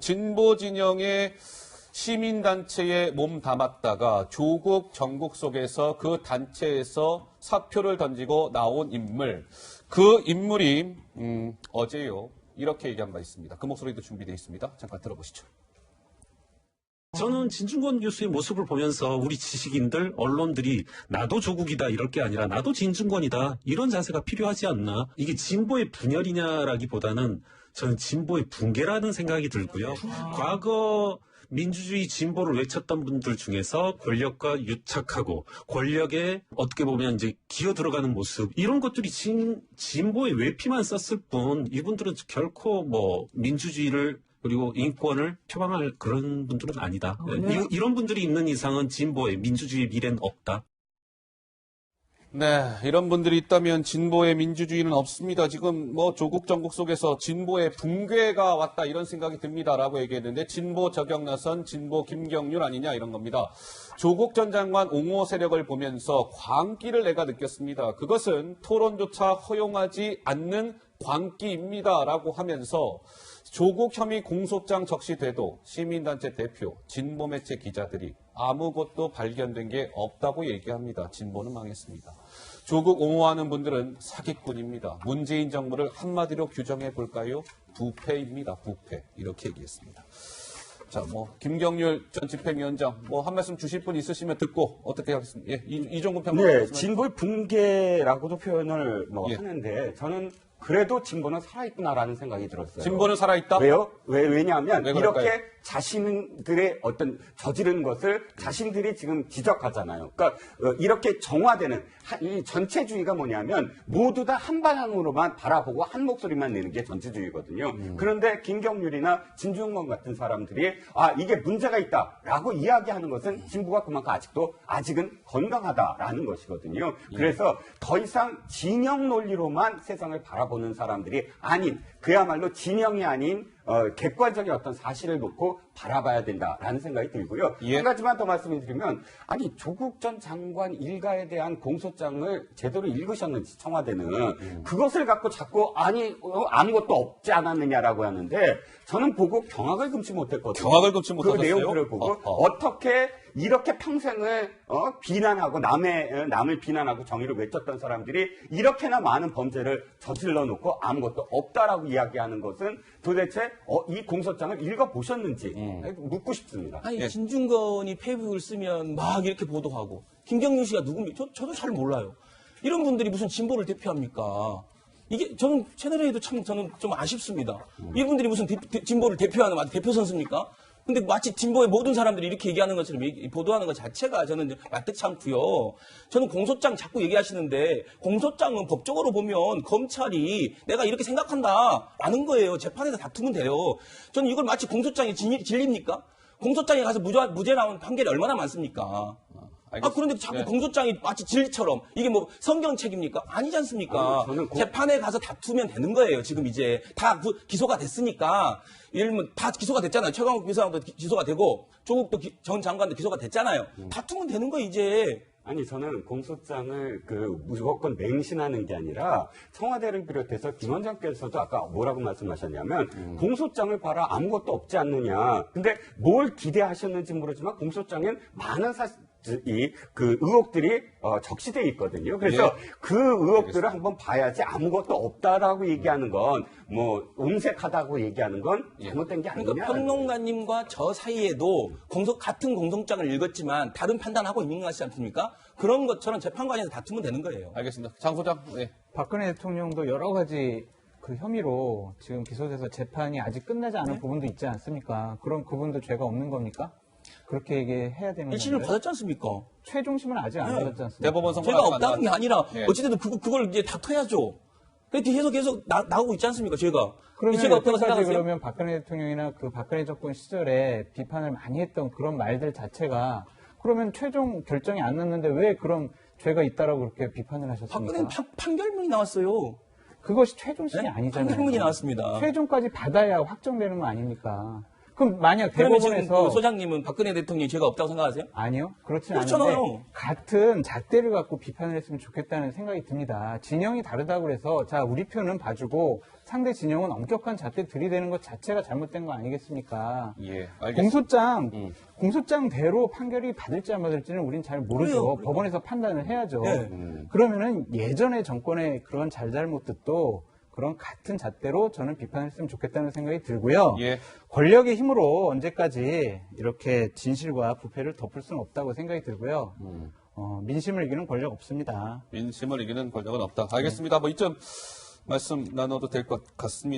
진보 진영의 시민단체에 몸 담았다가 조국 정국 속에서 그 단체에서 사표를 던지고 나온 인물. 그 인물이 어제요. 이렇게 얘기한 바 있습니다. 그 목소리도 준비되어 있습니다. 잠깐 들어보시죠. 저는 진중권 교수의 모습을 보면서 우리 지식인들, 언론들이 나도 조국이다 이럴 게 아니라 나도 진중권이다 이런 자세가 필요하지 않나. 이게 진보의 분열이냐라기보다는 저는 진보의 붕괴라는 생각이 들고요. 과거 민주주의 진보를 외쳤던 분들 중에서 권력과 유착하고 권력에 어떻게 보면 이제 기어 들어가는 모습 이런 것들이 진보의 외피만 썼을 뿐 이분들은 결코 뭐 민주주의를 그리고 인권을 표방할 그런 분들은 아니다. 이런 분들이 있는 이상은 진보의 민주주의 미래는 없다. 네, 이런 분들이 있다면 진보의 민주주의는 없습니다. 지금 뭐 조국 정국 속에서 진보의 붕괴가 왔다 이런 생각이 듭니다라고 얘기했는데 진보 저격 나선 진보 김경률 아니냐 이런 겁니다. 조국 전 장관 옹호 세력을 보면서 광기를 내가 느꼈습니다. 그것은 토론조차 허용하지 않는 광기입니다라고 하면서 조국 혐의 공소장 적시돼도 시민단체 대표, 진보매체 기자들이 아무것도 발견된 게 없다고 얘기합니다. 진보는 망했습니다. 조국 옹호하는 분들은 사기꾼입니다. 문재인 정부를 한마디로 규정해 볼까요? 부패입니다. 부패. 이렇게 얘기했습니다. 자, 김경률 전 집행위원장, 한 말씀 주실 분 있으시면 듣고 어떻게 하겠습니다. 예, 이종근 평론가. 네, 진보의 붕괴라고도 표현을 하는데 저는 그래도 진보는 살아있구나라는 생각이 들었어요. 진보는 살아있다? 왜요? 왜냐하면 왜 이렇게 자신들의 어떤 저지른 것을 자신들이 지금 지적하잖아요. 그러니까 이렇게 정화되는 이 전체주의가 뭐냐면 모두 다 한 방향으로만 바라보고 한 목소리만 내는 게 전체주의거든요. 그런데 김경률이나 진중권 같은 사람들이 이게 문제가 있다라고 이야기하는 것은 진보가 그만큼 아직은 건강하다라는 것이거든요. 그래서 더 이상 진영 논리로만 세상을 바라보는 사람들이 아닌 그야말로 진영이 아닌 객관적인 어떤 사실을 놓고 바라봐야 된다라는 생각이 들고요. 예. 한 가지만 더 말씀드리면 조국 전 장관 일가에 대한 공소장을 제대로 읽으셨는지 청와대는 그것을 갖고 자꾸 아무것도 없지 않았느냐라고 하는데 저는 보고 경악을 금치 못했거든요. 경악을 금치 그 못하셨어요? 내용들을 보고 어떻게 이렇게 평생을 비난하고 남을 비난하고 정의를 외쳤던 사람들이 이렇게나 많은 범죄를 저질러 놓고 아무것도 없다라고 이야기하는 것은 도대체 이 공소장을 읽어보셨는지 묻고 싶습니다. 아니, 진중권이 페이북을 쓰면 막 이렇게 보도하고 김경률 씨가 누굽니까? 저도 잘 몰라요. 이런 분들이 무슨 진보를 대표합니까? 이게 저는 채널A도 참 저는 좀 아쉽습니다. 이분들이 무슨 진보를 대표하는 대표 선수입니까? 근데 마치 진보의 모든 사람들이 이렇게 얘기하는 것처럼 보도하는 것 자체가 저는 마뜩치 않고요. 저는 공소장 자꾸 얘기하시는데 공소장은 법적으로 보면 검찰이 내가 이렇게 생각한다라는 거예요. 재판에서 다투면 돼요. 저는 이걸 마치 공소장이 진리입니까? 공소장에 가서 무죄 나온 판결이 얼마나 많습니까? 그런데 자꾸 공소장이 마치 진리처럼 이게 성경책입니까? 아니지 않습니까? 재판에 가서 다투면 되는 거예요. 지금 이제 다 기소가 됐으니까 예를 들면 다 기소가 됐잖아요. 최강욱 비서관도 기소가 되고 조국도 전 장관도 기소가 됐잖아요. 다투면 되는 거예요 이제. 저는 공소장을 무조건 맹신하는 게 아니라 청와대를 비롯해서 김 원장께서도 아까 뭐라고 말씀하셨냐면 공소장을 봐라 아무것도 없지 않느냐. 근데 뭘 기대하셨는지 모르지만 공소장엔 많은 그 의혹들이 적시되어 있거든요. 그래서 그 의혹들을 한번 봐야지 아무것도 없다라고 얘기하는 건 음색하다고 얘기하는 건 잘못된 게 아니냐. 그러니까 평론가님과 저 사이에도 같은 공소장을 읽었지만 다른 판단하고 있는 것 같지 않습니까? 그런 것처럼 재판관에서 다투면 되는 거예요. 알겠습니다. 장 소장. 네. 박근혜 대통령도 여러 가지 그 혐의로 지금 기소돼서 재판이 아직 끝나지 않은 부분도 있지 않습니까? 그럼 그분도 죄가 없는 겁니까? 그렇게 얘기해야 되는 건가요? 1심을 받았지 않습니까? 최종심은 아직 안 받았지 않습니까? 대법원 선고 죄가 없다는 게 아니라 예. 어쨌든 그걸 이제 다퉈야죠. 계속 나오고 있지 않습니까? 죄가. 그러면 죄가 없다고 여태까지 생각하세요? 그러면 박근혜 대통령이나 그 박근혜 정권 시절에 비판을 많이 했던 그런 말들 자체가 그러면 최종 결정이 안 났는데 왜 그런 죄가 있다라고 그렇게 비판을 하셨습니까? 박근혜는 판결문이 나왔어요. 그것이 최종심이 네? 아니잖아요. 판결문이 나왔습니다. 최종까지 받아야 확정되는 거 아닙니까? 그럼 만약 그러면 지금 대법원에서 그 소장님은 박근혜 대통령이 죄가 없다고 생각하세요? 아니요, 그렇진 그렇잖아요. 않은데 같은 잣대를 갖고 비판을 했으면 좋겠다는 생각이 듭니다. 진영이 다르다고 그래서 자 우리 표는 봐주고 상대 진영은 엄격한 잣대 들이대는 것 자체가 잘못된 거 아니겠습니까? 예, 알겠습니다. 공소장대로 판결이 받을지 안 받을지는 우린 잘 모르죠. 그래요. 법원에서 판단을 해야죠. 네. 그러면은 예전의 정권의 그런 잘잘못도 그런 같은 잣대로 저는 비판했으면 좋겠다는 생각이 들고요. 예. 권력의 힘으로 언제까지 이렇게 진실과 부패를 덮을 수는 없다고 생각이 들고요. 민심을 이기는 권력 없습니다. 민심을 이기는 권력은 없다. 알겠습니다. 뭐 이점 말씀 나눠도 될 것 같습니다.